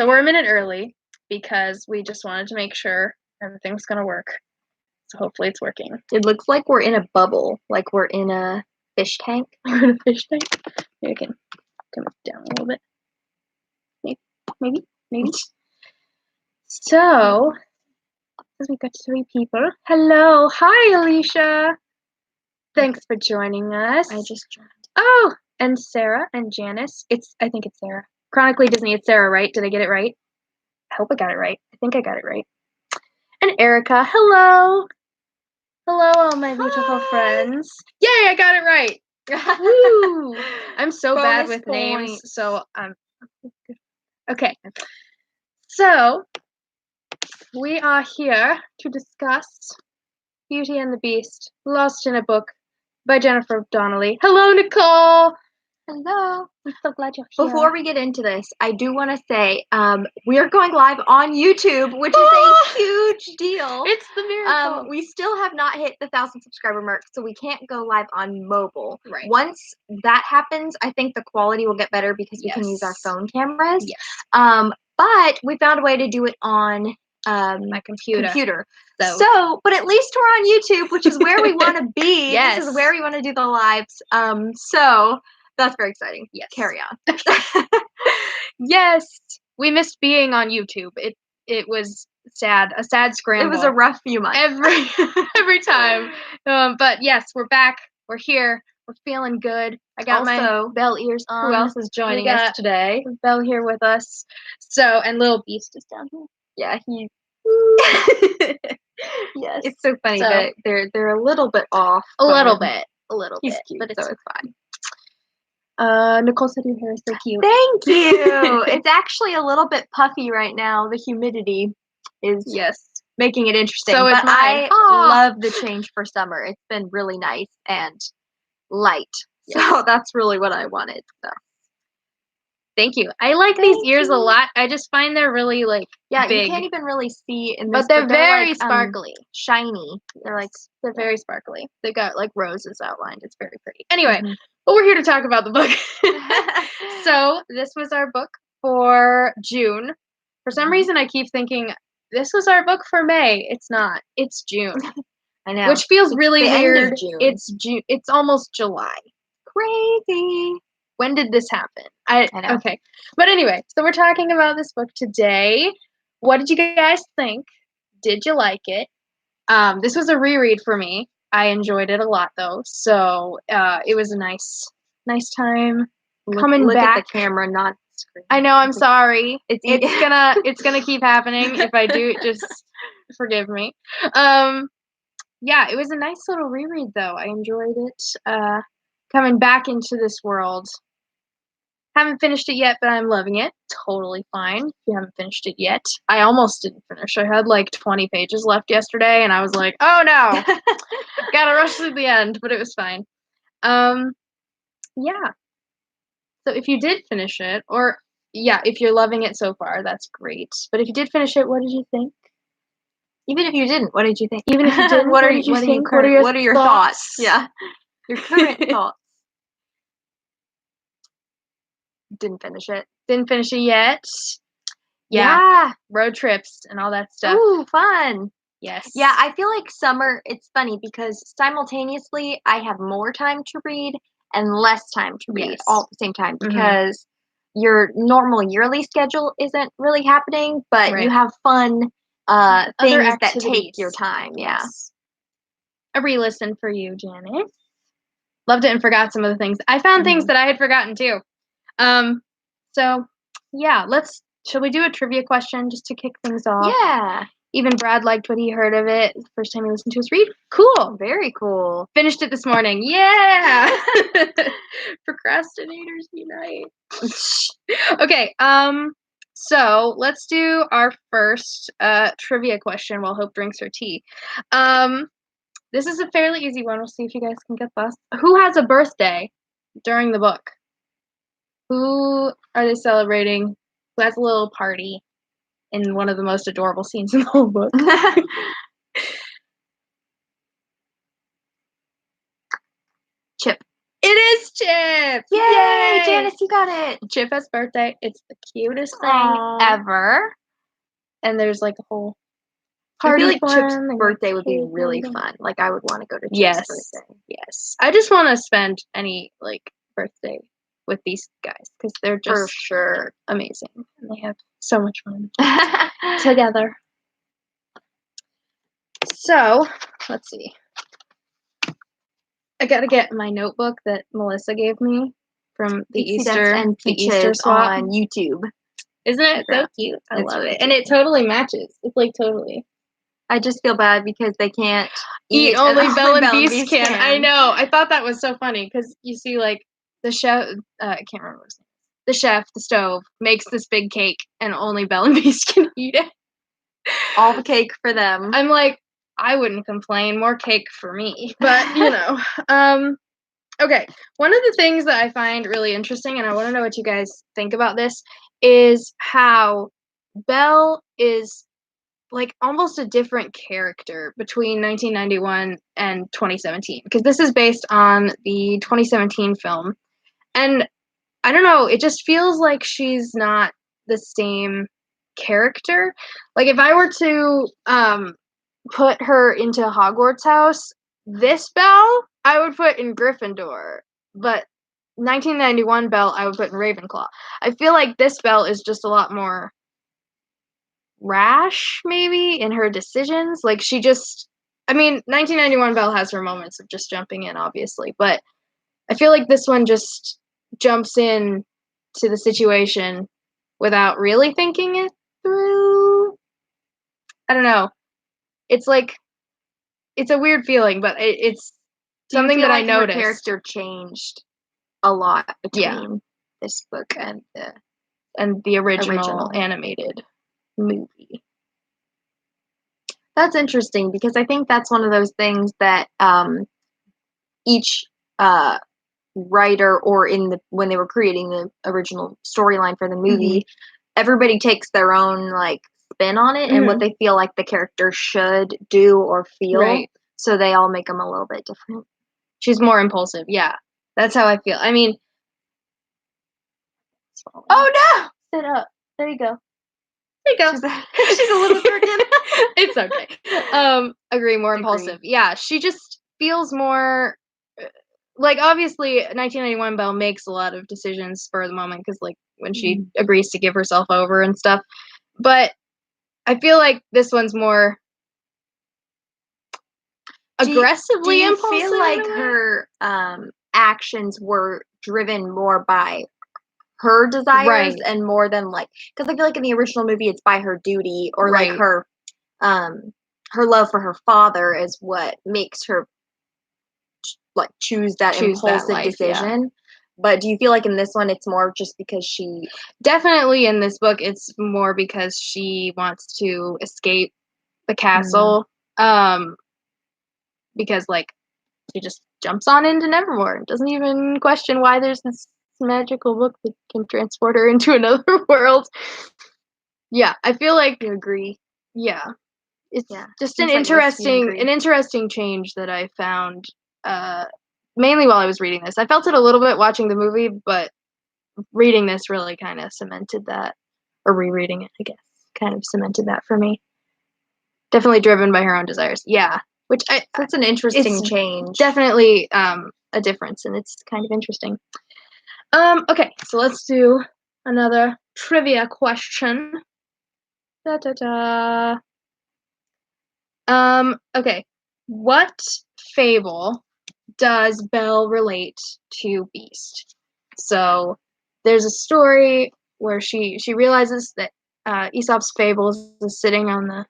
So we're a minute early because we just wanted to make sure everything's going to work. So hopefully it's working. It looks like we're in a bubble, like we're in a fish tank. We're in a fish tank. Maybe I can come down a little bit. Maybe. So, we've got 3 people. Hello. Hi, Alicia. Thanks for joining us. I just joined. Oh, and Sarah and Janice. I think it's Sarah. Chronically Disney, it's Sarah, right? Did I get it right? I hope I got it right. I think I got it right. And Erica. Hello. Hello, all my beautiful friends. Yay, I got it right. Woo! I'm so bad with names, so okay. So, we are here to discuss Beauty and the Beast, Lost in a Book by Jennifer Donnelly. Hello, Nicole! Hello. I'm so glad you're here. Before we get into this, I do want to say we are going live on YouTube, which is a huge deal. It's the miracle. We still have not hit the 1,000 subscriber mark, so we can't go live on mobile. Right. Once that happens, I think the quality will get better because we can use our phone cameras. Yes. But we found a way to do it on my computer. So, but at least we're on YouTube, which is where we want to be. Yes. This is where we want to do the lives. So that's very exciting. Yes. Carry on. Yes. We missed being on YouTube. It was sad. A sad scramble. It was a rough few months. Every time. But yes, we're back. We're here. We're feeling good. I got my bell ears on. Who else is joining us today? Bell here with us. So, and Little Beast is down here. Yeah, he. Yes. It's so funny that they're a little bit off. A little bit. He's cute, but it's fine. Nicole said your hair is so cute. Thank you. It's actually a little bit puffy right now. The humidity is making it interesting. So but I love the change for summer. It's been really nice and light. Yes. So that's really what I wanted. So. Thank you. I like these ears a lot. I just find they're really big. You can't even really see in this, but they're very sparkly, shiny. They're very sparkly. They got roses outlined. It's very pretty. Anyway, but we're here to talk about the book. So this was our book for June. For some reason, I keep thinking this was our book for May. It's not. It's June. I know. Which feels really weird. End of June. It's June. It's almost July. Crazy. When did this happen? I know. Okay. But anyway, so we're talking about this book today. What did you guys think? Did you like it? This was a reread for me. I enjoyed it a lot though. So it was a nice time coming back. Look at the camera, not the screen. I know, I'm sorry. It's gonna keep happening. If I do, just forgive me. Yeah, it was a nice little reread though. I enjoyed it. Coming back into this world. Haven't finished it yet, but I'm loving it. Totally fine if you haven't finished it yet. I almost didn't finish. I had 20 pages left yesterday, and I was like, oh no, gotta rush to the end, but it was fine. Yeah. So if you did finish it, or if you're loving it so far, that's great. But if you did finish it, what did you think? Even if you didn't, what did you think? Even if you didn't, what did you think? What are your thoughts? Yeah. Your current thoughts. Didn't finish it. Didn't finish it yet. Yeah. Road trips and all that stuff. Ooh, fun. Yes. Yeah, I feel like summer, it's funny because simultaneously I have more time to read and less time to read all at the same time because your normal yearly schedule isn't really happening, but you have fun things that take your time. Yeah. A re-listen for you, Janice. Loved it and forgot some of the things. I found things that I had forgotten too. So yeah, shall we do a trivia question just to kick things off? Yeah. Even Brad liked what he heard of it the first time he listened to us read. Cool. Very cool. Finished it this morning. Yeah. Procrastinators unite. Okay. So let's do our first trivia question while Hope drinks her tea. This is a fairly easy one. We'll see if you guys can get this. Who has a birthday during the book? Who are they celebrating? Who has a little party in one of the most adorable scenes in the whole book? Chip. It is Chip! Yay! Janice, you got it! Chip has birthday. It's the cutest thing Aww. ever. And there's like a whole party. I feel like Chip's fun, birthday would be cake really and- fun. Like, I would want to go to Chip's Yes. birthday. Yes. I just want to spend any, like, birthday with these guys because they're just For sure. amazing. And they have so much fun together. So, let's see. I gotta get my notebook that Melissa gave me from the Easter swap on YouTube. Isn't it so cute? I love it. And it totally matches. It's like totally. I just feel bad because they can't eat only Belle and Beast can. I know. I thought that was so funny because you see, like, the chef, I can't remember his name. The chef, the stove, makes this big cake and only Belle and Beast can eat it. All the cake for them. I'm like, I wouldn't complain. More cake for me. But, you know. Okay. One of the things that I find really interesting, and I want to know what you guys think about this, is how Belle is like almost a different character between 1991 and 2017 because this is based on the 2017 film. And I don't know, it just feels like she's not the same character. Like if I were to put her into Hogwarts house, this Belle I would put in Gryffindor, but 1991 Belle I would put in Ravenclaw. I feel like this Belle is just a lot more rash maybe in her decisions. Like she just, I mean, 1991 Belle has her moments of just jumping in obviously, but I feel like this one just jumps in to the situation without really thinking it through. I don't know. It's like it's a weird feeling, but it's something that I noticed. Her character changed a lot between this book and the original animated movie. That's interesting because I think that's one of those things that each writer or when they were creating the original storyline for the movie, everybody takes their own like spin on it and what they feel like the character should do or feel. Right. So they all make them a little bit different. She's more impulsive. Yeah. That's how I feel. I mean, oh no! Sit up. There you go. There you go. She's a little broken. It's okay. Agree, more impulsive. Yeah, she just feels more like obviously 1991 Belle makes a lot of decisions spur of the moment because like when she agrees to give herself over and stuff. But I feel like this one's more aggressively impulsive. Do you feel like her actions were driven more by her desires and more than like, because I feel like in the original movie it's by her duty or like her love for her father is what makes her like choose that impulsive decision. Yeah. But do you feel like in this one it's more just because she definitely in this book it's more because she wants to escape the castle because like she just jumps on into Nevermore and doesn't even question why there's this magical book that can transport her into another world. Yeah, I feel like you agree. Yeah. It's just an interesting change that I found mainly while I was reading this. I felt it a little bit watching the movie, but reading this really kind of cemented that, or rereading it, I guess, kind of cemented that for me. Definitely driven by her own desires. Yeah. Which that's an interesting change. Definitely a difference, and it's kind of interesting. Okay, so let's do another trivia question. Okay. What fable does Belle relate to Beast? So there's a story where she realizes that Aesop's fables is sitting on the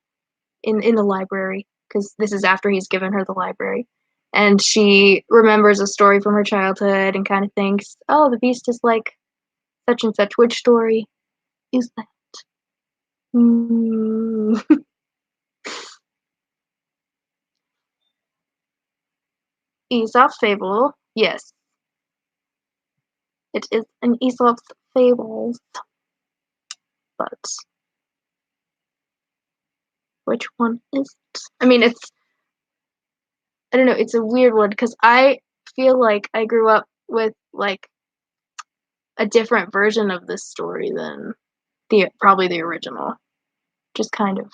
in the library because this is after he's given her the library, and she remembers a story from her childhood and kind of thinks, oh, the Beast is like such and such. Which story is that? Aesop's fable. Yes. It is an Aesop's fables. But which one is it? I mean, I don't know, it's a weird one because I feel like I grew up with like a different version of this story than probably the original. Just kind of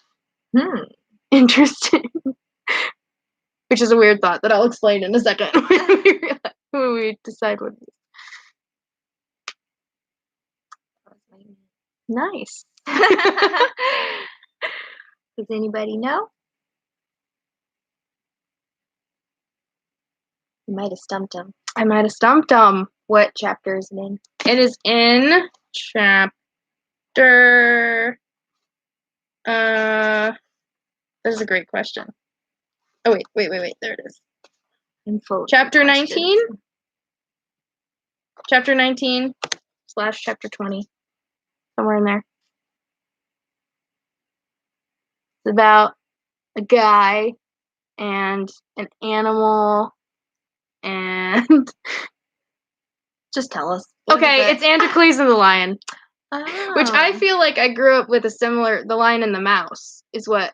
interesting. Which is a weird thought that I'll explain in a second when we decide what it is. Nice. Does anybody know? You might have stumped him. I might have stumped him. What chapter is it in? It is in chapter. That is a great question. Oh wait. There it is. Chapter 19. Chapter 19 / chapter 20. Somewhere in there. It's about a guy and an animal and just tell us. Okay, it's Androcles and the Lion. Oh. Which I feel like I grew up with The Lion and the Mouse is what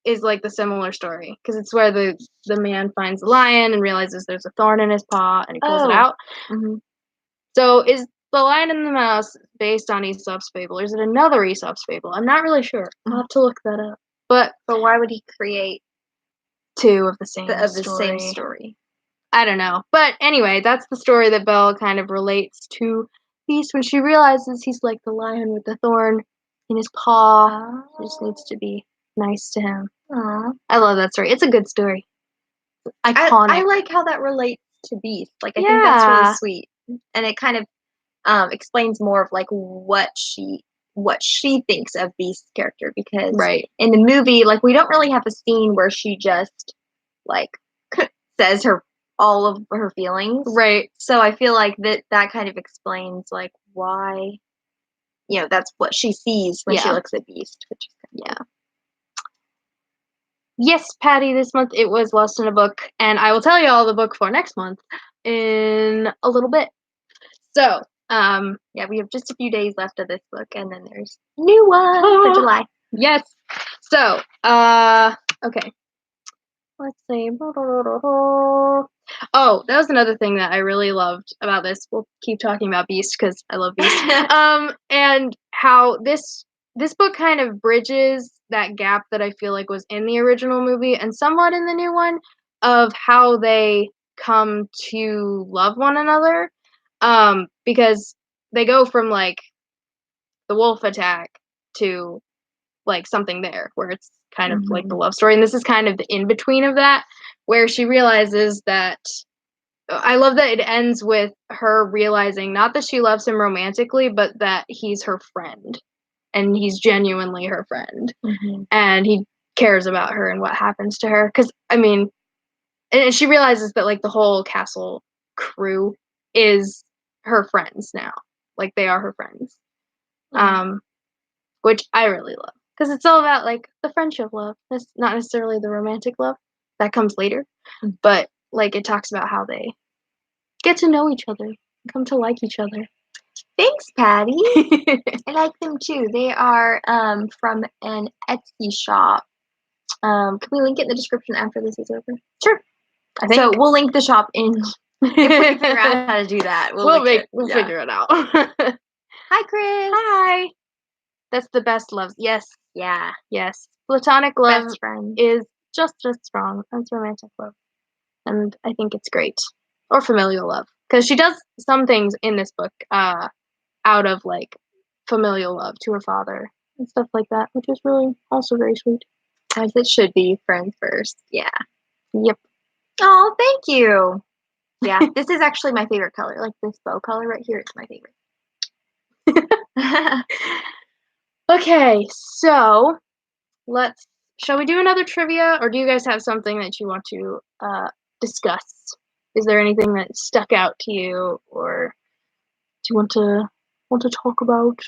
is like the similar story. Because it's where the man finds the lion and realizes there's a thorn in his paw and he pulls it out. Mm-hmm. So is The Lion and the Mouse based on Aesop's fable, or is it another Aesop's fable? I'm not really sure. I'll have to look that up. But why would he create two of the same story? I don't know. But anyway, that's the story that Belle kind of relates to Beast when she realizes he's like the lion with the thorn in his paw. Oh. She just needs to be nice to him. Aww. I love that story. It's a good story. Iconic. I like how that relates to Beast. Like, I think that's really sweet. And it kind of explains more of like what she thinks of Beast's character, because in the movie, like, we don't really have a scene where she just like says all of her feelings. Right. So I feel like that kind of explains like why, that's what she sees when she looks at Beast, which is kind of Yes, Patty, this month it was Lost in a Book, and I will tell you all the book for next month in a little bit. So, we have just a few days left of this book, and then there's a new one for July. Yes. So, okay. Let's see. Oh, that was another thing that I really loved about this. We'll keep talking about Beast because I love Beast. And how this book kind of bridges that gap that I feel like was in the original movie and somewhat in the new one of how they come to love one another. Because they go from like the wolf attack to like something there where it's kind of like the love story, and this is kind of the in-between of that, where she realizes that I love that it ends with her realizing not that she loves him romantically, but that he's her friend and he's genuinely her friend, and he cares about her and what happens to her, because I mean, and she realizes that like the whole castle crew is her friends now, like they are her friends, which I really love. Because it's all about, like, the friendship love. It's not necessarily the romantic love. That comes later. But, like, it talks about how they get to know each other, come to like each other. Thanks, Patty. I like them, too. They are from an Etsy shop. Can we link it in the description after this is over? Sure. So we'll link the shop in. If we figure out how to do that, we'll figure it out. Hi, Chris. Hi. That's the best love. Yes. Yeah. Yes. Platonic love best friend is just as strong as romantic love. And I think it's great. Or familial love. Because she does some things in this book out of, like, familial love to her father and stuff like that, which is really also very sweet. As it should be, friends first. Yeah. Yep. Oh, thank you. Yeah, this is actually my favorite color. Like, this bow color right here is my favorite. Okay, so shall we do another trivia, or do you guys have something that you want to discuss? Is there anything that stuck out to you, or do you want to talk about?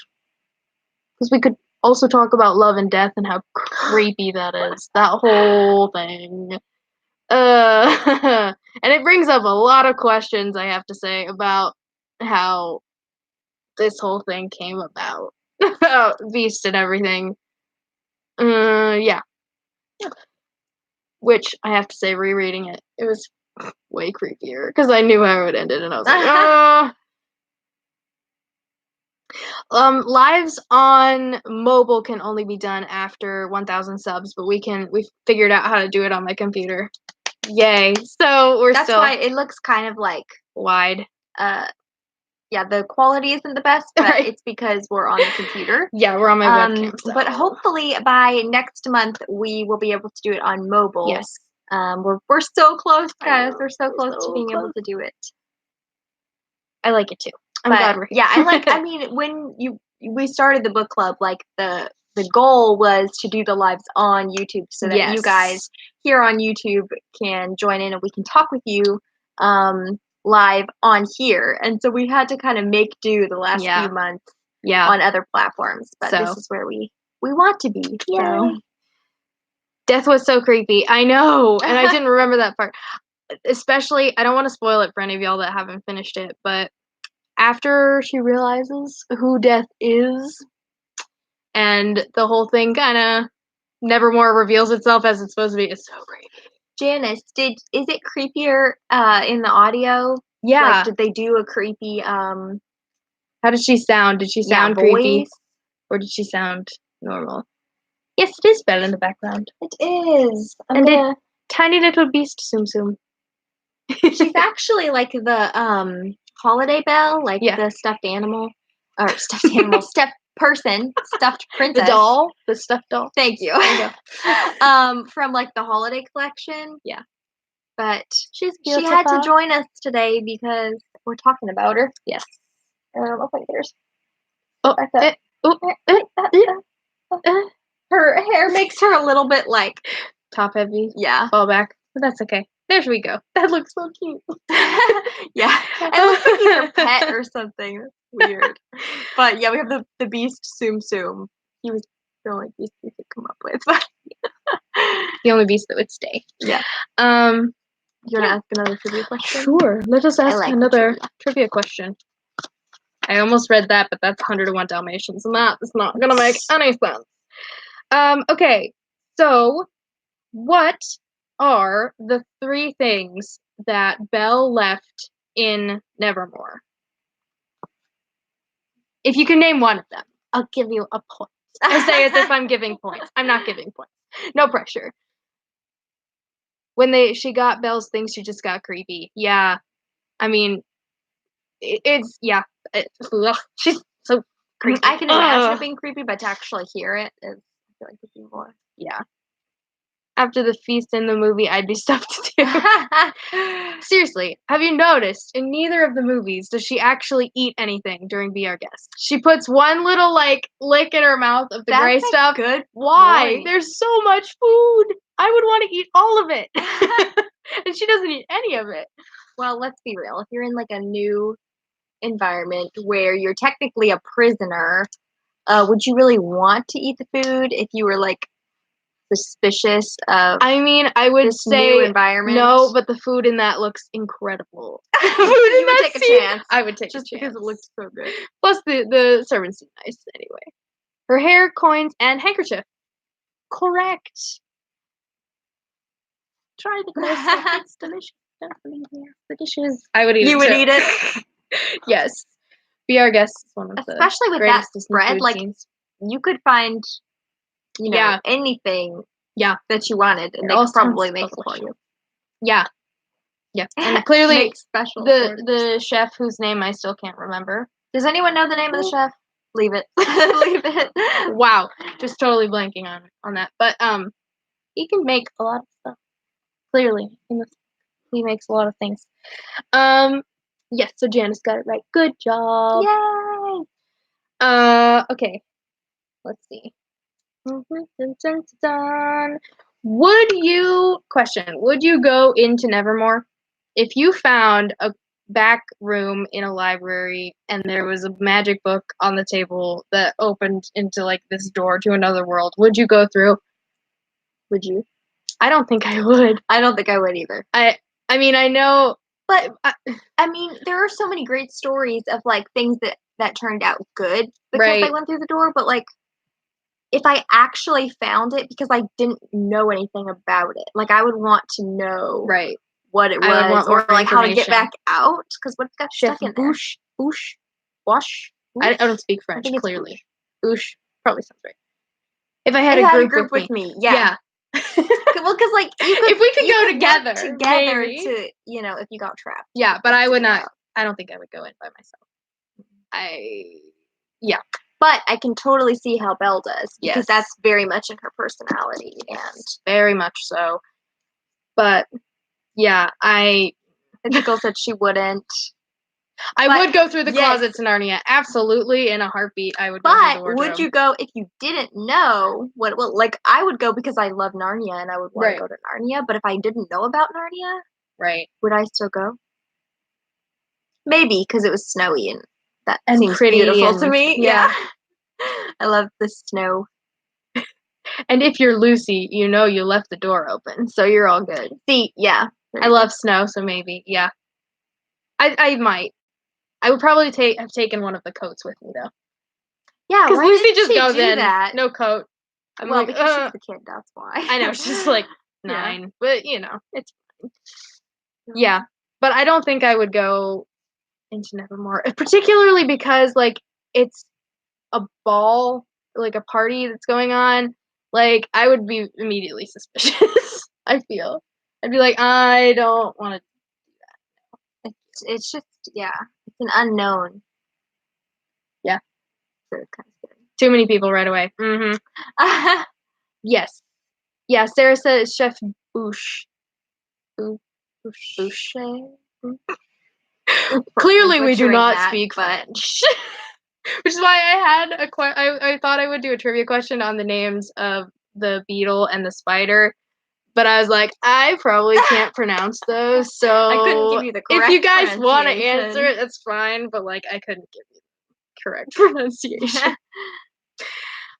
Because we could also talk about love and death and how creepy that is. That whole thing. And it brings up a lot of questions, I have to say, about how this whole thing came about. Beast and everything. Yeah. Which I have to say, rereading it, it was way creepier because I knew how it ended, and I was like, oh. Lives on mobile can only be done after 1,000 subs, but we figured out how to do it on my computer. Yay! So That's why it looks kind of like wide. Yeah, the quality isn't the best, but right. It's because we're on the computer. Yeah, we're on my webcam. So. But hopefully by next month we will be able to do it on mobile. Yes. We're so close, guys. We're so close to being able to do it. I like it too. I'm glad we're here. Yeah, I mean, when we started the book club, like the goal was to do the lives on YouTube so that you guys here on YouTube can join in and we can talk with you live on here. And so we had to kind of make do the last few months on other platforms. But this is where we want to be. Yay. So. Death was so creepy. I know. And I didn't remember that part. Especially, I don't want to spoil it for any of y'all that haven't finished it, but after she realizes who Death is, and the whole thing kind of nevermore reveals itself as it's supposed to be, it's so creepy. Janice, is it creepier in the audio? Yeah. Like, did they do a creepy, how did she sound? Did she sound creepy? Or did she sound normal? Yes, it is Belle in the background. It is. Tiny little beast Tsum Tsum. She's actually like the holiday Belle, like the stuffed animal. Or stuffed animal, stuffed person, stuffed princess. The stuffed doll. Thank you. There you go. From like the holiday collection. Yeah. But she had to join us today because we're talking about her. Yes. Oh my goodness. Oh, her hair makes her a little bit like top heavy. Yeah. Fall back. But that's okay. There we go. That looks so cute. Yeah. It looks like he's her pet or something. That's weird. But yeah, we have the beast Tsum Tsum. He was the only beast we could come up with. The only beast that would stay. Yeah. You want to ask another trivia question? Sure. Let us ask another trivia question. I almost read that, but that's 101 Dalmatians, and that is not going to make any sense. Okay. So, what are the 3 things that Belle left in Nevermore? If you can name one of them, I'll give you a point. I say as if I'm giving points. I'm not giving points. No pressure. When she got Belle's things, she just got creepy. Yeah. I mean, she's so creepy. I can imagine it being creepy, but to actually hear it is, I feel like, would be more. Yeah. After the feast in the movie, I'd be stuff to do. Seriously, have you noticed in neither of the movies does she actually eat anything during Be Our Guest? She puts one little lick in her mouth of the gray stuff. Good. Why? Point. There's so much food. I would want to eat all of it. And she doesn't eat any of it. Well, let's be real. If you're in like a new environment where you're technically a prisoner, would you really want to eat the food if you were like suspicious of I would say new environment? No, but the food in that looks incredible. You would take a chance. I would take just a chance. Because it looks so good. Plus the servants seem nice anyway. Her hair, coins, and handkerchief. Correct. Try the glass. It's delicious. The dishes. I would eat it. You would eat it? Yes. Be Our Guest is one of the especially with that spread, like scenes. You could find anything that you wanted, and they could probably make it for you. Yeah. Yeah. And clearly special the chef whose name I still can't remember. Does anyone know the name of the chef? Leave it. Leave it. Wow. Just totally blanking on that. But he can make a lot of stuff. Clearly. He makes a lot of things. Yes, so Janice got it right. Good job. Yay! Okay. Let's see. Would you go into Nevermore if you found a back room in a library and there was a magic book on the table that opened into like this door to another world? Would you go through? Would you? I don't think I would. I don't think I would either. I mean, I know, but I mean, there are so many great stories of like things that turned out good because they went through the door, but like if I actually found it because I didn't know anything about it, like I would want to know what it I would was, want more or like how to get information. back out. Because what if it got Chef stuck in there? Wash. I don't speak French, think it's clearly. Bouche probably sounds right. If I had It a had group with me. Yeah. Well, because like you could, if we could you go could together, work together maybe. to, you know, if you got trapped. Yeah, but I would not. Out. I don't think I would go in by myself. But I can totally see how Belle does, because Yes. that's very much in her personality, and very much so. But yeah, I think girl said she wouldn't. I would go through the yes. closet to Narnia. Absolutely, in a heartbeat, I would go But through the wardrobe. would you go if you didn't know what? Well, like I would go because I love Narnia and I would want Right. to go to Narnia. But if I didn't know about Narnia, right, would I still go? Maybe because it was snowy and that And seems pretty beautiful to and- me. yeah. I love the snow. And if you're Lucy, you know you left the door open, so you're all good. See, yeah. I love snow, so maybe, yeah. I might. I would probably have taken one of the coats with me though. Yeah, Because why Lucy didn't just she goes do in, that? no coat. I'm well, like, because she's the kid, that's why. I know, she's like 9, Yeah. but you know, it's fine. Yeah, but I don't think I would go into Nevermore, particularly because like it's a ball, like a party that's going on. Like I would be immediately suspicious. I feel I'd be like, I don't want to. It's just, yeah, it's an unknown. Yeah. So it's kind of scary. Too many people right away. Mm-hmm. Yes. Yeah, Sarah says Chef Bouche. Bouche. Clearly, we do not speak French. Which is why I had I thought I would do a trivia question on the names of the beetle and the spider. But I was like, I probably can't pronounce those, so I couldn't give you the correct if you guys want to pronunciation. answer it, that's fine. But like, I couldn't give you the correct pronunciation.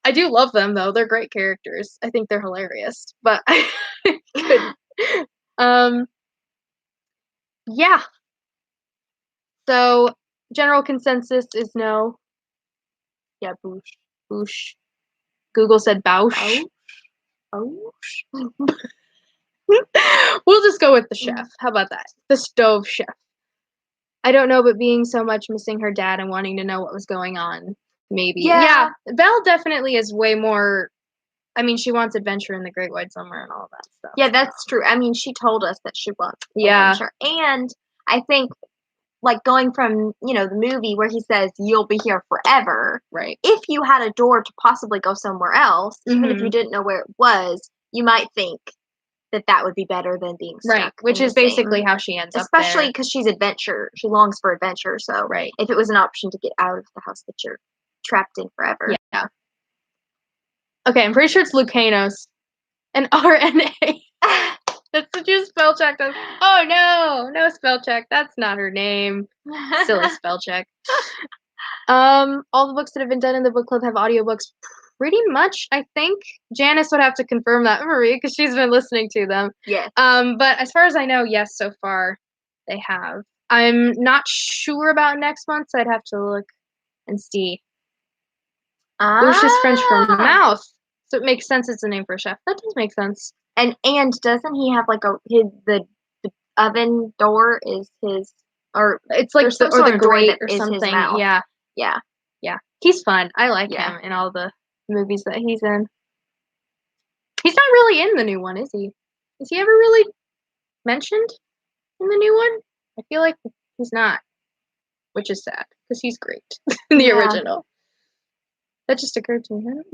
I do love them though; they're great characters. I think they're hilarious. But I couldn't. Yeah. So general consensus is no. Yeah, boosh. Google said bausch. We'll just go with the chef. How about that? The stove chef. I don't know, but being so much missing her dad and wanting to know what was going on, maybe. Yeah, Belle definitely is way more. I mean, she wants adventure in the Great White Summer and all of that stuff. Yeah, that's true. I mean, she told us that she wants adventure. And I think, like, going from, you know, the movie where he says, you'll be here forever. Right. If you had a door to possibly go somewhere else, even if you didn't know where it was, you might think that would be better than being stuck. Right, which is basically how she ends up there. Especially because she's adventure. She longs for adventure. So if it was an option to get out of the house that you're trapped in forever. Yeah. Okay, I'm pretty sure it's Lucanos. And RNA. That's what you spell checked us. Oh no spell check. That's not her name. Silly spell check. All the books that have been done in the book club have audiobooks. Pretty much, I think. Janice would have to confirm that, Marie, because she's been listening to them. Yes. But as far as I know, yes, so far they have. I'm not sure about next month, so I'd have to look and see. Bouche is French for mouth, so it makes sense it's a name for a chef. That does make sense. And doesn't he have like the oven door is his, or it's like the grate or something? Yeah. He's fun. I like him in all the movies that he's in. He's not really in the new one, is he? Is he ever really mentioned in the new one? I feel like he's not, which is sad because he's great in the original. That just occurred to me. I don't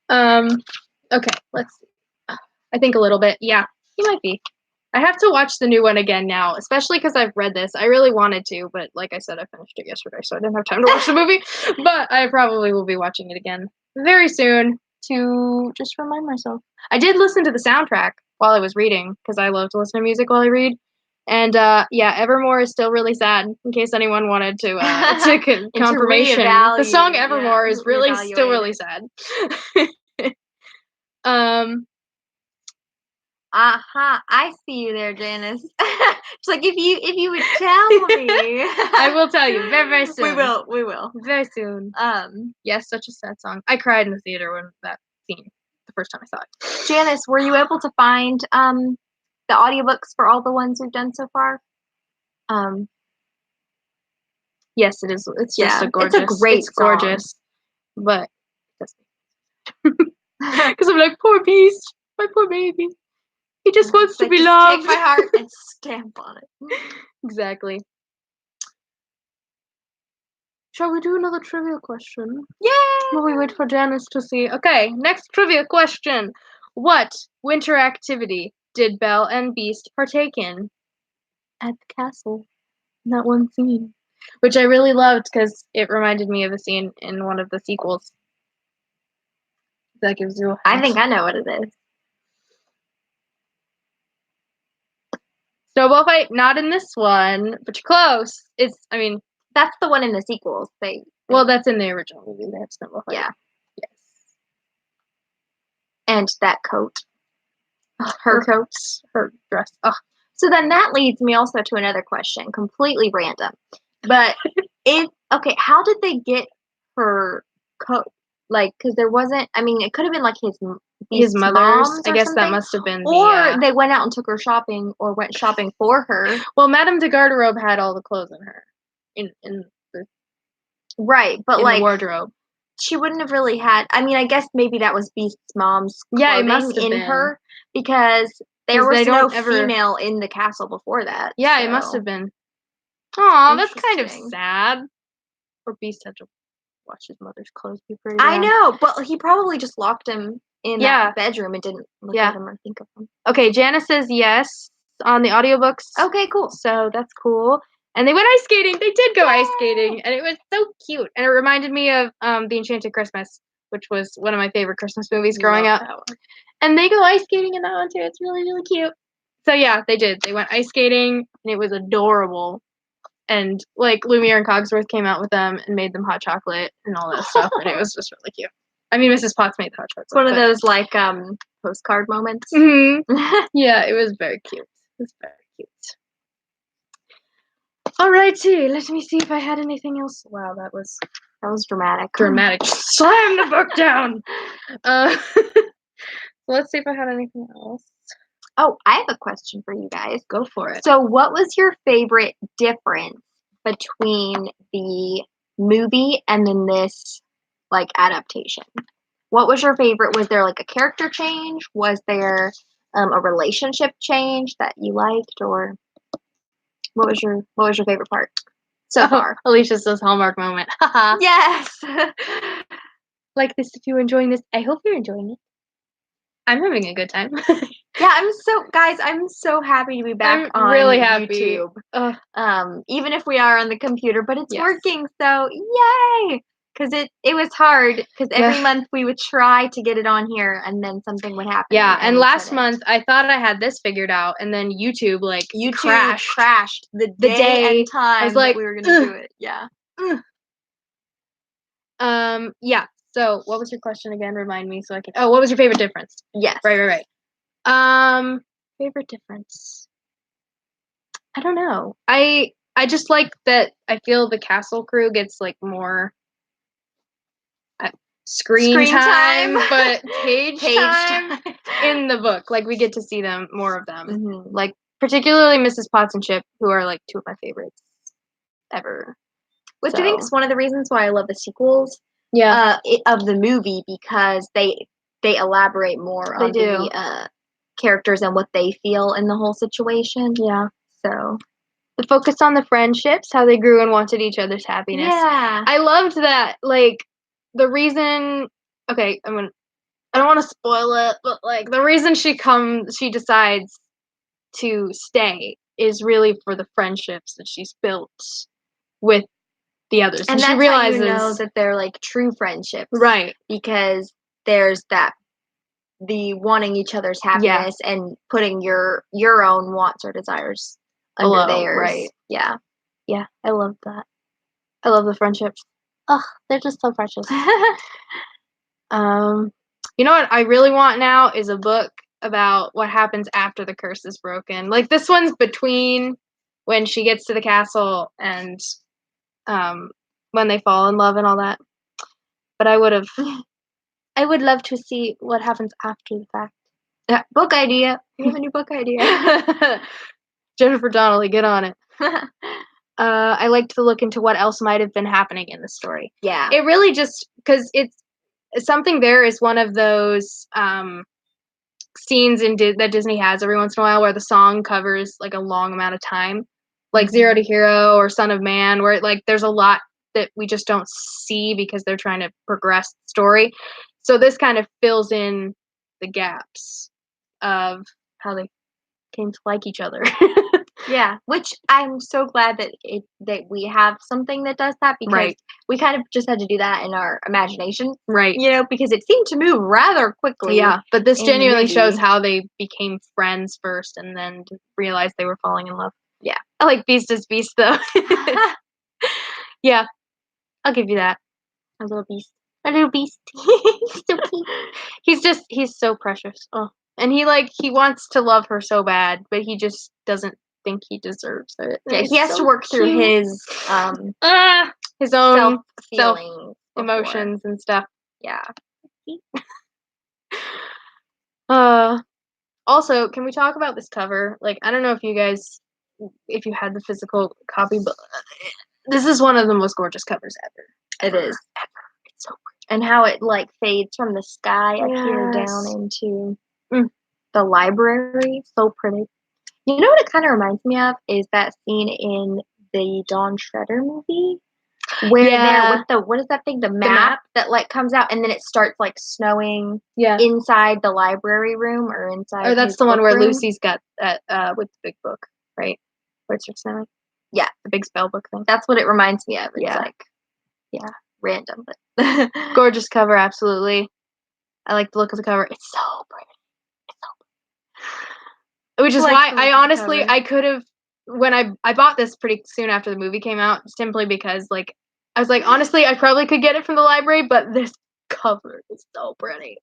know. Okay, let's see. I think a little bit. Yeah, he might be. I have to watch the new one again now, especially because I've read this. I really wanted to, but like I said, I finished it yesterday, so I didn't have time to watch the movie. But I probably will be watching it again very soon to just remind myself. I did listen to the soundtrack while I was reading because I love to listen to music while I read. And yeah, Evermore is still really sad. In case anyone wanted to confirmation, the song Evermore is really still really sad. I see you there, Janice. It's like if you would tell me. I will tell you very, very soon. We will. Very soon. Yes, such a sad song. I cried in the theater when that scene the first time I saw it. Janice, were you able to find the audiobooks for all the ones we've done so far. Yes, it is. It's just a gorgeous. It's a great It's gorgeous, but because I'm like, poor beast, my poor baby. He just wants to be loved. Take my heart and stamp on it. Exactly. Shall we do another trivia question? Yay! While we wait for Janice to see. Okay, next trivia question. What winter activity did Belle and Beast partake in at the castle? In that one scene. Which I really loved because it reminded me of a scene in one of the sequels. That gives you a I think I know what it is. Snowball fight, not in this one, but you're close. That's the one in the sequels. Well, that's in the original movie. They have snowball fight. Yeah. Yes. And that coat. Her coat. Her dress. So then that leads me also to another question, completely random. But how did they get her coat? Like, because there wasn't, it could have been like his mother's. I guess something. That must have been Or they went out and took her shopping or went shopping for her. Well, Madame de Garderobe had all the clothes in her. In the Right, but in the wardrobe. She wouldn't have really had, I guess maybe that was Beast's mom's clothing it must have in been. Her because there was no female in the castle before that. Yeah, so. It must have been. Aw, that's kind of sad. Or Beast had to watch his mother's clothes be pretty bad. I know, but he probably just locked him in that bedroom and didn't look at him or think of him. Okay, Janice says yes on the audiobooks. Okay, cool. So that's cool. And they went ice skating. They did go ice skating, and it was so cute. And it reminded me of The Enchanted Christmas, which was one of my favorite Christmas movies growing up. And they go ice skating in that one too. It's really, really cute. So yeah, they did. They went ice skating, and it was adorable. And like Lumiere and Cogsworth came out with them and made them hot chocolate and all that stuff, and it was just really cute. Mrs. Potts made the hot chocolate. It's one of those like postcard moments. Mm-hmm. Yeah, it was very cute. It was very cute. Alrighty, let me see if I had anything else. Wow, that was dramatic. Dramatic. Slam the book down. Let's see if I had anything else. Oh, I have a question for you guys. Go for it. So, what was your favorite difference between the movie and then this like adaptation? What was your favorite? Was there like a character change? Was there a relationship change that you liked, or what was your favorite part so far? Alicia says Hallmark moment. Yes. Like this if you're enjoying this. I hope you're enjoying it. I'm having a good time. Yeah, I'm so happy to be back on really happy. YouTube. Even if we are on the computer, but it's working, so yay! Because it was hard, because every month we would try to get it on here, and then something would happen. Yeah, and last month I thought I had this figured out, and then YouTube crashed the day and time I was like, that we were going to do it. Yeah. Yeah. So, what was your question again? Remind me so I can. Oh, what was your favorite difference? Yes. Right. Favorite difference. I don't know. I just like that. I feel the castle crew gets like more screen time, but page time in the book. Like we get to see them, more of them. Mm-hmm. Like particularly Mrs. Potts and Chip, who are like two of my favorites ever. Which I think is one of the reasons why I love the sequels. Yeah. Of the movie, because they elaborate more on the characters and what they feel in the whole situation. Yeah. So the focus on the friendships, how they grew and wanted each other's happiness. Yeah. I loved that. Like the reason. Okay, I don't want to spoil it, but like the reason she decides to stay is really for the friendships that she's built with the others, and she that's realizes how you know that they're like true friendships, right? Because there's the wanting each other's happiness and putting your own wants or desires under theirs, right? Yeah, I love that. I love the friendships. Oh, they're just so precious. You know what I really want now is a book about what happens after the curse is broken. Like this one's between when she gets to the castle and when they fall in love and all that. But I would love to see what happens after the fact. Book idea. We have a new book idea. Jennifer Donnelly, get on it. I like to look into what else might have been happening in the story. Yeah. It really just because it's something there is one of those scenes that Disney has every once in a while where the song covers like a long amount of time, like Zero to Hero or Son of Man, where like there's a lot that we just don't see because they're trying to progress the story. So this kind of fills in the gaps of how they came to like each other. Yeah, which I'm so glad that we have something that does that because we kind of just had to do that in our imagination, right? Because it seemed to move rather quickly. Yeah, but this genuinely shows how they became friends first and then realized they were falling in love. Yeah, I like Beast as Beast though. Yeah, I'll give you that. A little beast. So cute. He's so precious. Oh, and he wants to love her so bad, but he just doesn't think he deserves it. Yeah, he has to work through his own self emotions and stuff. Yeah. Also, can we talk about this cover? Like, I don't know if you had the physical copy, but this is one of the most gorgeous covers ever. It is. Ever. It's so gorgeous. And how it fades from the sky up here down into the library. So pretty. You know what it kind of reminds me of is that scene in the Dawn Shredder movie where they're with what is that thing? The map that comes out and then it starts snowing inside the library room or inside. Or that's the one where Lucy's got that with the big book, right? Where it starts snowing. Yeah, the big spell book thing. That's what it reminds me of. It's random, but gorgeous cover, absolutely. I like the look of the cover. It's so pretty. Which is why I honestly I could have when I bought this pretty soon after the movie came out simply because I was like honestly I probably could get it from the library, but this cover is so pretty.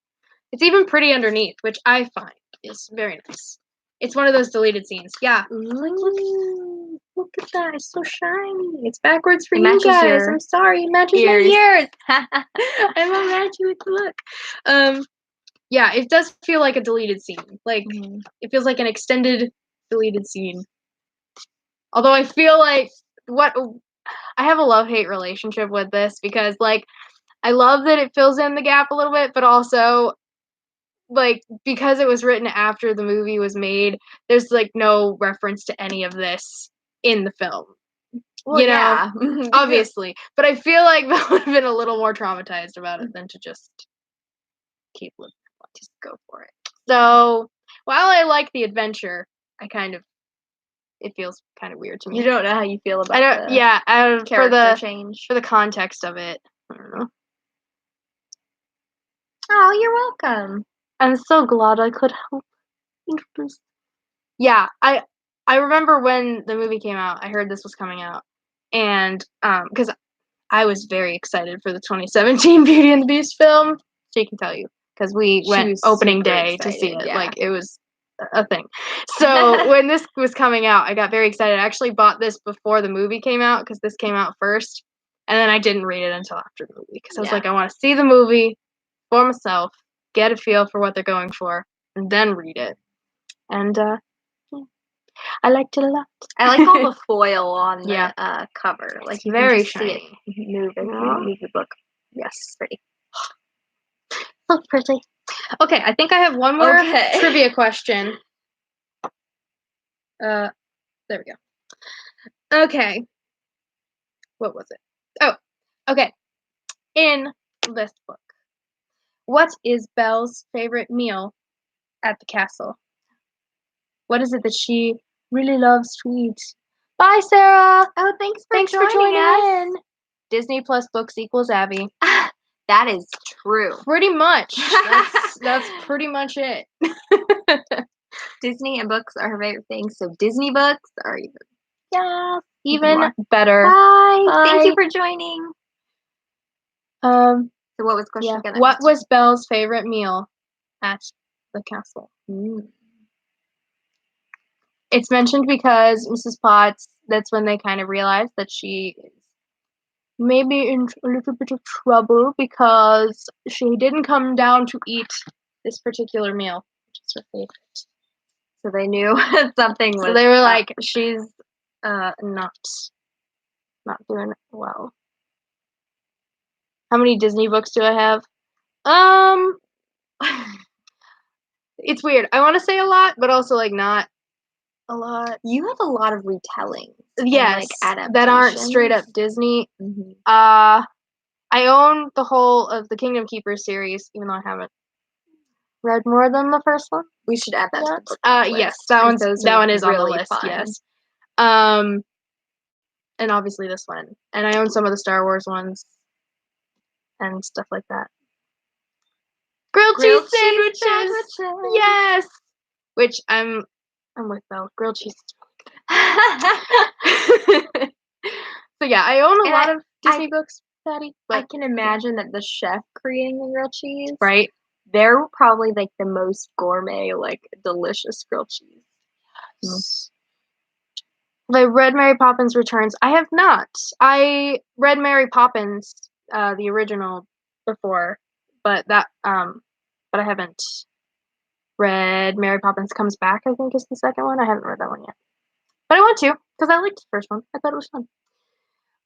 It's even pretty underneath, which I find is very nice. It's one of those deleted scenes. Yeah. Look at that. It's so shiny. It's backwards for you guys. I'm sorry. It matches my ears. I'm imaginative. Look. Yeah, it does feel like a deleted scene. It feels like an extended deleted scene. Although I feel like I have a love-hate relationship with this because I love that it fills in the gap a little bit, but also because it was written after the movie was made, there's no reference to any of this in the film. Well, obviously. But I feel like that would have been a little more traumatized about it than to just keep living. Just go for it. So while I like the adventure, it feels kind of weird to me. You don't know how you feel about character change. For the context of it. I don't know. Oh, you're welcome. I'm so glad I could help introduce. Yeah, I remember when the movie came out, I heard this was coming out. And because I was very excited for the 2017 Beauty and the Beast film. She can tell you. Because we went opening day to see it. Yeah. It was a thing. So when this was coming out, I got very excited. I actually bought this before the movie came out because this came out first. And then I didn't read it until after the movie because I was like, I want to see the movie for myself, get a feel for what they're going for, and then read it. And I liked it a lot. I like all the foil on the cover. It's very shiny. See it move as you move the book. Yes, pretty. So pretty. Okay, I think I have one more trivia question. There we go. Okay. What was it? Oh, okay. In this book, what is Belle's favorite meal at the castle? What is it that she really loves to eat? Bye, Sarah. Oh, thanks for joining us. In. Disney Plus books equals Abby. That is true. Pretty much. That's pretty much it. Disney and books are her favorite thing, so Disney books are even better. Bye. Thank you for joining. So what was the question again? What was Belle's favorite meal at the castle? It's mentioned because Mrs. Potts, that's when they kind of realized that she is maybe in a little bit of trouble because she didn't come down to eat this particular meal, which is was her favorite. So they knew something was. So they were like, she's not doing well. How many Disney books do I have? It's weird. I want to say a lot, but also like not a lot. You have a lot of retellings. Yes, and, that aren't straight up Disney. Mm-hmm. I own the whole of the Kingdom Keepers series, even though I haven't read more than the first one. We should add that to the book list. Yes, that one is really on the list. Fun. Yes. And obviously this one, and I own some of the Star Wars ones and stuff like that. Grilled cheese sandwiches. Yes. Which I'm with Belle. Grilled cheese is really good. So yeah, I own a lot of Disney books, Patty. But I can imagine that the chef creating the grilled cheese, right? They're probably like the most gourmet, like delicious grilled cheese. Have I read Mary Poppins Returns? I have not. I read Mary Poppins, the original, before, but I haven't read Mary Poppins Comes Back, I think is the second one. I haven't read that one yet. But I want to, because I liked the first one. I thought it was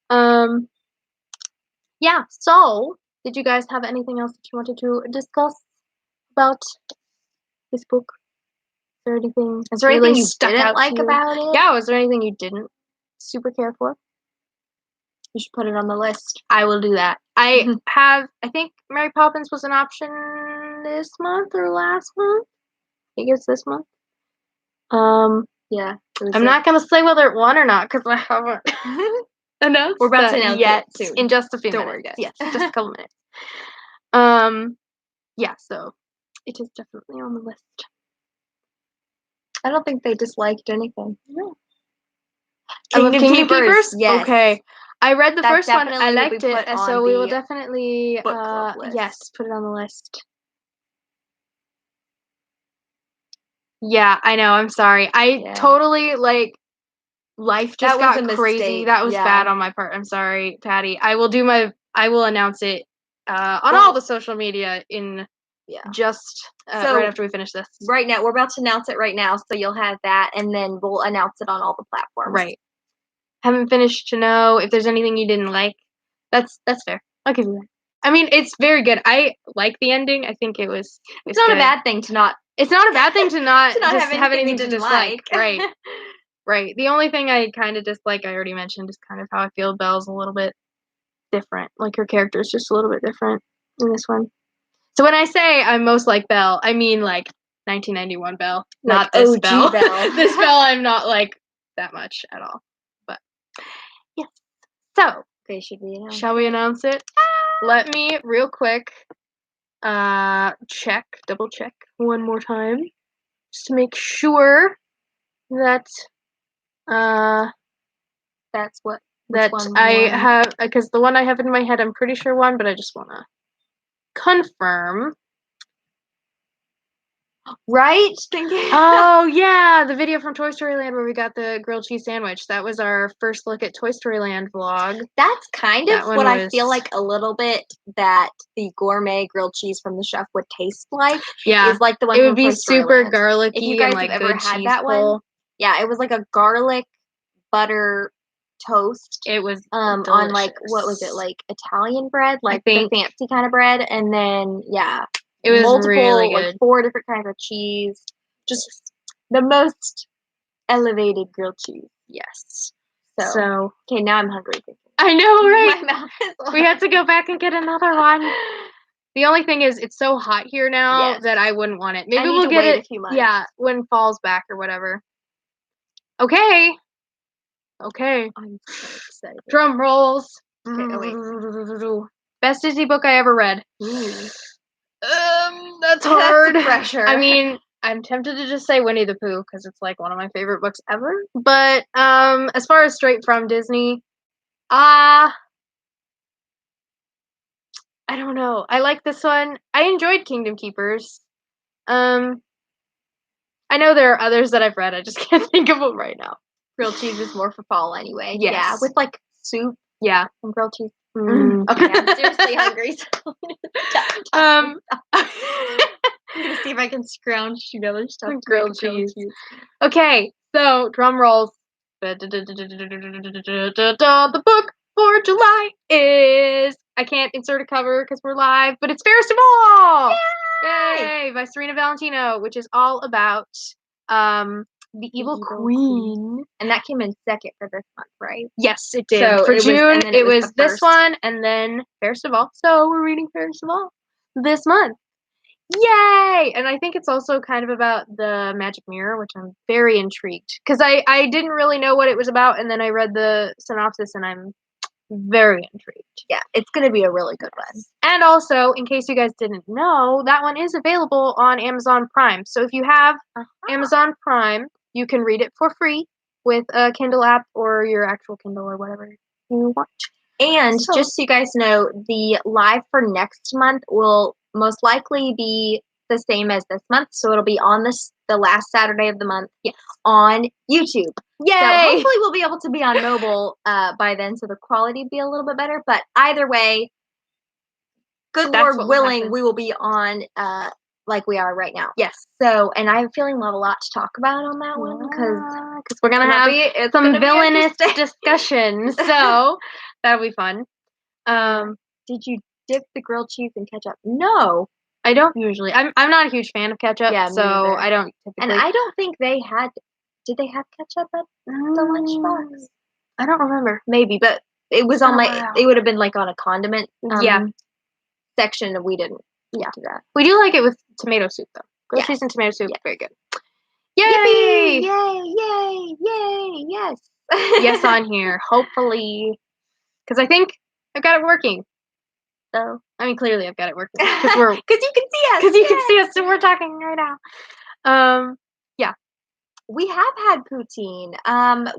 fun. Yeah, so, did you guys have anything else that you wanted to discuss about this book? Is there anything really you didn't like about it? Yeah, was there anything you didn't super care for? You should put it on the list. I will do that. I think Mary Poppins was an option this month or last month. I think it's this month. Yeah. I'm not going to say whether it won or not because I haven't announced We're about to announce yet it soon. in just a few Don't minutes. worry, guys. Yes, just a couple minutes. Yeah, so it is definitely on the list. I don't think they disliked anything. No. Kingdom Keepers? Yes. Okay. I read the first one. I definitely will liked be it, put so on we will the definitely book club list. yes, put it on the list. Yeah, I know. I'm sorry. I totally life just got crazy. Mistake. That was bad on my part. I'm sorry, Patty. I will announce it on all the social media in just right after we finish this. Right now, we're about to announce it right now, so you'll have that, and then we'll announce it on all the platforms. Right. Haven't finished to know if there's anything you didn't like. That's fair. I'll give you that. I mean, it's very good. I like the ending. I think it's not good. a bad thing to not. It's not a bad thing to not to not just have anything to dislike. Right. Right. The only thing I kind of dislike, I already mentioned, is kind of how I feel Belle's a little bit different. Like her character is just a little bit different in this one. So when I say I'm most like Belle, I mean like 1991 Belle, not this OG Belle. Belle. This Belle I'm not like that much at all. But yes. So Okay, shall we announce it? Let me real quick double check one more time just to make sure that that's what I have, because the one I have in my head I'm pretty sure won, but I just want to confirm. Right? Oh yeah, the video from Toy Story Land where we got the grilled cheese sandwich. That was our first look at Toy Story Land vlog. That's kind of what I feel like a little bit that the gourmet grilled cheese from the chef would taste like. Yeah, is like the one. It would be Toy Story super Land. garlicky. If you guys and like have ever had that pull. one, yeah, it was like a garlic butter toast. It was on like what was it, like Italian bread, like the fancy kind of bread, and then it was multiple really good. like 4 different kinds of cheese, just the most elevated grilled cheese. Yes. So okay, now I'm hungry. I know, right? My mouth is we had to go back and get another one. The only thing is, it's so hot here now that I wouldn't want it. Maybe we'll get it. A few months. Yeah, when fall's back or whatever. Okay. I'm so excited. Drum rolls. Okay, wait. Best Disney book I ever read. Ooh. That's hard. That's pressure. I mean, I'm tempted to just say Winnie the Pooh because it's like one of my favorite books ever. But as far as straight from Disney, I don't know. I like this one. I enjoyed Kingdom Keepers. I know there are others that I've read. I just can't think of them right now. Grilled cheese is more for fall anyway. Yes. Yeah, with like soup. Yeah. And grilled cheese. Okay, I'm seriously hungry. So I'm gonna see if I can scrounge together stuff. Grilled cheese. Okay, so drum rolls. The book for July is, I can't insert a cover because we're live, but it's Fairest of All! Yay! By Serena Valentino, which is all about the evil queen. And that came in second for this month, right? Yes, it did. So for June, it was this first one, and then Fairest of All. So we're reading Fairest of All this month. Yay! And I think it's also kind of about the magic mirror, which I'm very intrigued. Because I didn't really know what it was about, and then I read the synopsis, and I'm very intrigued. Yeah, it's going to be a really good one. And also, in case you guys didn't know, that one is available on Amazon Prime. So if you have Amazon Prime, you can read it for free with a Kindle app or your actual Kindle or whatever you want. And just so you guys know, the live for next month will most likely be the same as this month. So it'll be on the last Saturday of the month on YouTube. Yay! So hopefully we'll be able to be on mobile by then, so the quality will be a little bit better. But either way, good Lord willing, we will be on like we are right now. Yes. So, and I have a feeling we'll have a lot to talk about on that one because we're gonna have some villainous discussion. So that'll be fun. Did you dip the grilled cheese in ketchup? No, I don't usually. I'm not a huge fan of ketchup, so I don't typically. And I don't think they had. Did they have ketchup at the lunchbox? I don't remember. Maybe, but it was on my. It would have been like on a condiment. Section, and we didn't. Yeah, do that. We do like it with tomato soup though. Grilled cheese and tomato soup, very good. Yay! Yippee! Yay! Yay! Yay! Yes. Yes, on here. Hopefully, because I think I've got it working. So I mean, clearly I've got it working because you can see us. Because you can see us, and we're talking right now. Yeah. We have had poutine.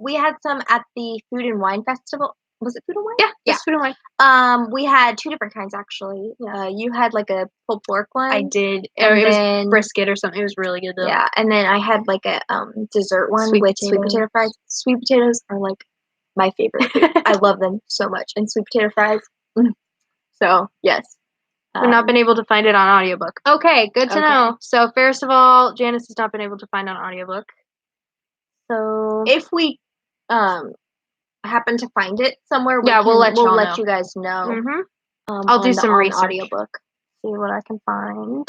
We had some at the Food and Wine Festival. Was it Food and Wine? Yeah, Food and Wine. We had two different kinds actually. You had like a pulled pork one. I did. It was brisket or something. It was really good though. Yeah, and then I had like a dessert one with sweet potato fries. Sweet potatoes are like my favorite food. I love them so much, and sweet potato fries. So yes. We've not been able to find it on audiobook. Okay, good to know. So Fairest of All, Janice has not been able to find on audiobook. So if we happen to find it somewhere, we'll let you guys know. I'll do some research. Audiobook. See what I can find.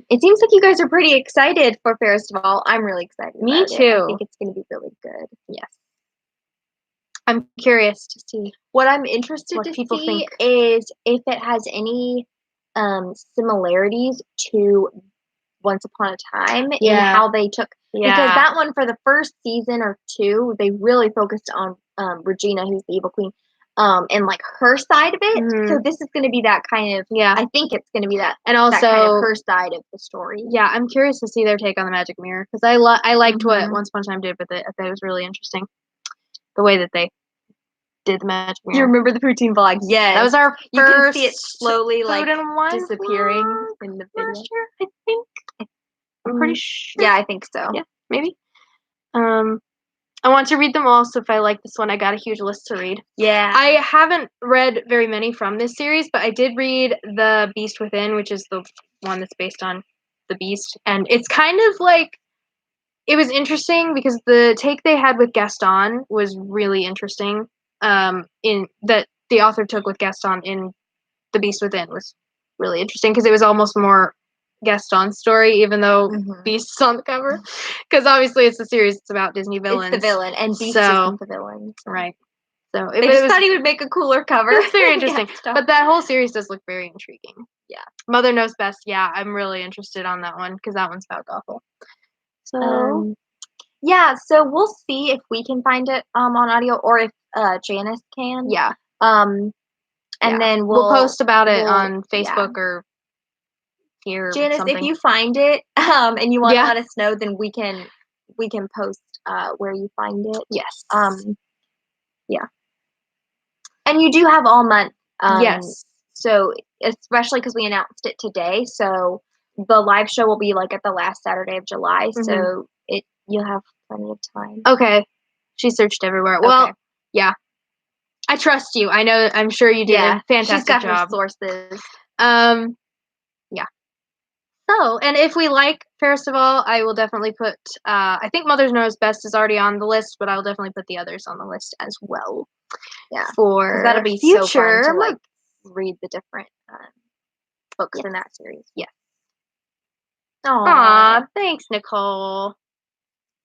It seems like you guys are pretty excited for Fairest of All. I'm really excited. Me too. I think it's going to be really good. Yes. I'm curious to see what I'm interested to people see is if it has any similarities to Once Upon a Time in how they took because that one for the first season or two they really focused on Regina, who's the evil queen, and like her side of it. So this is going to be that kind of I think it's going to be that, and also that kind of her side of the story. Yeah, I'm curious to see their take on the magic mirror because I liked what Once Upon a Time did with it. I thought it was really interesting the way that they did the magic mirror. You remember the poutine vlog? Yes. That was our first. You can see it slowly disappearing vlog in the video. Last year, I think. I'm pretty sure. Yeah, I think so. Yeah, maybe. I want to read them all, so if I like this one, I got a huge list to read. Yeah. I haven't read very many from this series, but I did read The Beast Within, which is the one that's based on the Beast. And it's kind of like, it was interesting because the take they had with Gaston was really interesting. In that the author took with Gaston in The Beast Within was really interesting because it was almost more Gaston's story, even though Beast's on the cover. Because obviously it's a series, it's about Disney villains. It's the villain, and Beast isn't the villain. So. Right. So they just thought he would make a cooler cover. It's very interesting. But that whole series does look very intriguing. Yeah. Mother Knows Best. Yeah, I'm really interested on that one because that one's about Gothel. So yeah, so we'll see if we can find it on audio or if Janice can. Yeah. And then we'll post about it on Facebook or here. Janice, if you find it and you want to let us know, then we can post where you find it. Yes. Yeah. And you do have all month. Yes. So especially because we announced it today, so the live show will be like at the last Saturday of July. So you'll have plenty of time. Okay. She searched everywhere. Well, yeah. I trust you. I know. I'm sure you did a fantastic job. She's got her sources. Yeah. So, and if we like Fairest of All, I will definitely put, I think Mother's Knows Best is already on the list, but I'll definitely put the others on the list as well. Yeah. For That'll be future so fun to, like, months. read the different books in that series. Yes. Aw. Aw, thanks, Nicole.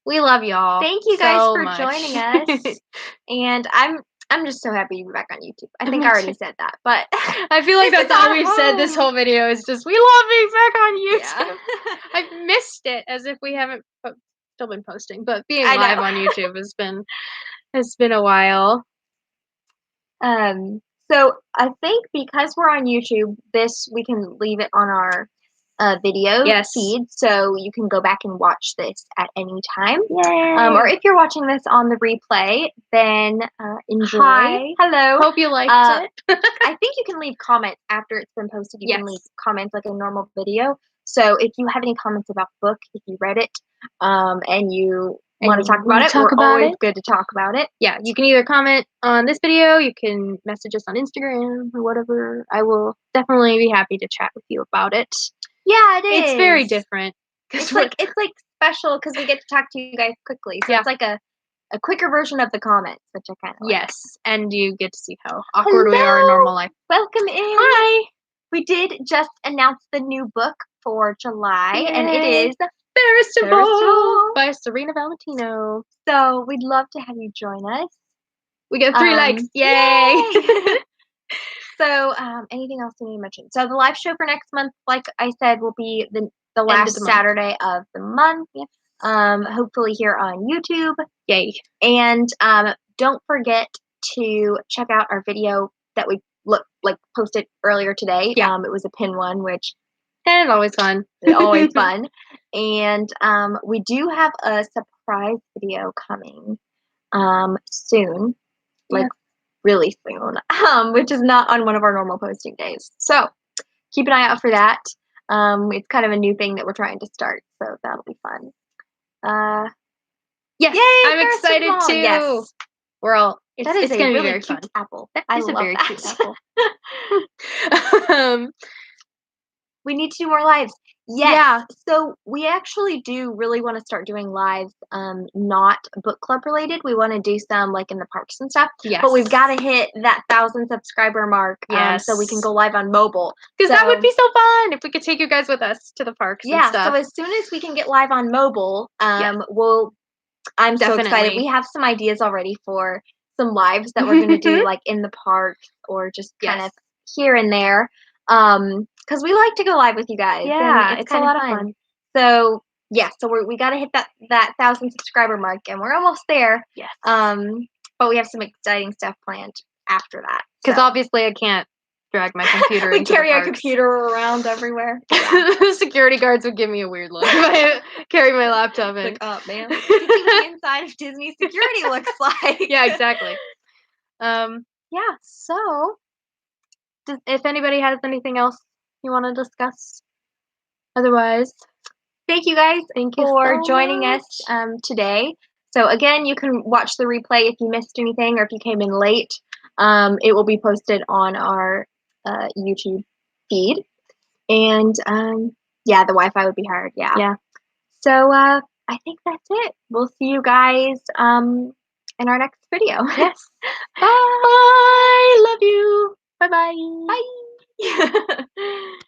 We love y'all. Thank you guys so for much. joining us. And I'm just so happy to be back on YouTube. I think I already said that, but I feel like this that's is all our we've said this home. whole video is just we love being back on YouTube. Yeah. I've missed it as if we haven't still been posting, but being I live know. on YouTube has been a while. So I think because we're on YouTube, we can leave it on our video feed, so you can go back and watch this at any time. Yay. Or if you're watching this on the replay, then enjoy. Hi. Hello. Hope you liked it. I think you can leave comments after it's been posted. You can leave comments like a normal video. So if you have any comments about the book, if you read it, and you want to talk about it, we're always good to talk about it. Yeah, you can either comment on this video, you can message us on Instagram or whatever. I will definitely be happy to chat with you about it. Yeah, it is. It's very different. It's like special because we get to talk to you guys quickly. So it's like a quicker version of the comments, which I kind of like. Yes, and you get to see how awkward we are in normal life. Welcome in. Hi. We did just announce the new book for July, and it is Fairest of All by Serena Valentino. So we'd love to have you join us. We got 3 likes. Yay! So, anything else you need to mention? So the live show for next month, like I said, will be the last Saturday of the month. Hopefully here on YouTube. Yay! And don't forget to check out our video that we posted earlier today. Yeah. It was a pin one, which it's always fun. Always fun. And we do have a surprise video coming soon, like really soon, which is not on one of our normal posting days. So keep an eye out for that. It's kind of a new thing that we're trying to start, so that'll be fun. Yes, yay, I'm excited too. Yes. We're all. It's going to be really very fun. Cute apple. I love very that. Cute apple. We need to do more lives. Yes. Yeah. So we actually do really want to start doing lives, not book club related. We want to do some like in the parks and stuff. Yes. But we've got to hit that 1,000 subscriber mark. So we can go live on mobile. Because that would be so fun if we could take you guys with us to the parks. And stuff. So as soon as we can get live on mobile, I'm so excited. We have some ideas already for some lives that we're going to do like in the park or just kind of here and there. Because we like to go live with you guys. Yeah, and it's a lot of fun. So we got to hit that 1,000 subscriber mark, and we're almost there. Yes. But we have some exciting stuff planned after that. Because obviously I can't drag my computer. We carry our computer around everywhere. The security guards would give me a weird look if I carry my laptop in. Like, oh man, you can see what the inside of Disney security looks like. Yeah, exactly. So. If anybody has anything else you want to discuss, otherwise, thank you guys for joining us today. So again, you can watch the replay if you missed anything or if you came in late. It will be posted on our YouTube feed, and the Wi-Fi would be hard. Yeah. So I think that's it. We'll see you guys in our next video. Yes. Bye. Love you. Bye-bye. Bye.